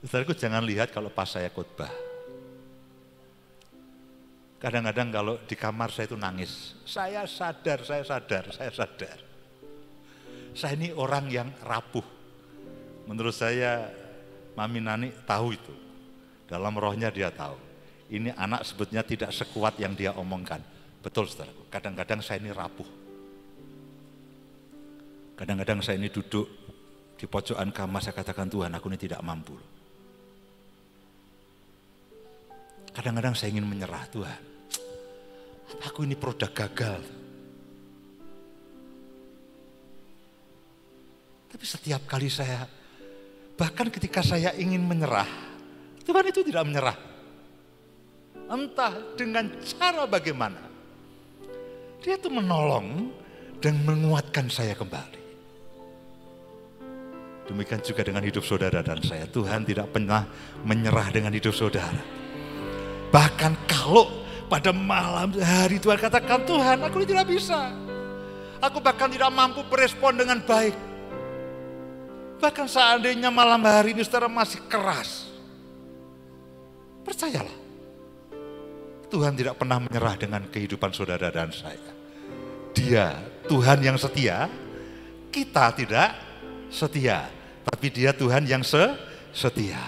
Saudaraku, jangan lihat kalau pas saya khotbah. Kadang-kadang kalau di kamar saya itu nangis. Saya sadar. Saya ini orang yang rapuh. Menurut saya, Mami Nani tahu itu. Dalam rohnya dia tahu. Ini anak sebetulnya tidak sekuat yang dia omongkan. Betul, saudaraku. Kadang-kadang saya ini rapuh. Kadang-kadang saya ini duduk di pojokan kamar, saya katakan, Tuhan, aku ini tidak mampu. Kadang-kadang saya ingin menyerah, Tuhan. Aku ini produk gagal. Tapi setiap kali bahkan ketika saya ingin menyerah, Tuhan itu tidak menyerah. Entah dengan cara bagaimana. Dia itu menolong dan menguatkan saya kembali. Demikian juga dengan hidup saudara dan saya. Tuhan tidak pernah menyerah dengan hidup saudara. Bahkan kalau pada malam hari Tuhan katakan, Tuhan, aku ini tidak bisa. Aku bahkan tidak mampu berespon dengan baik. Bahkan seandainya malam hari ini saudara masih keras, percayalah, Tuhan tidak pernah menyerah dengan kehidupan saudara dan saya. Dia Tuhan yang setia, kita tidak setia, tapi Dia Tuhan yang setia.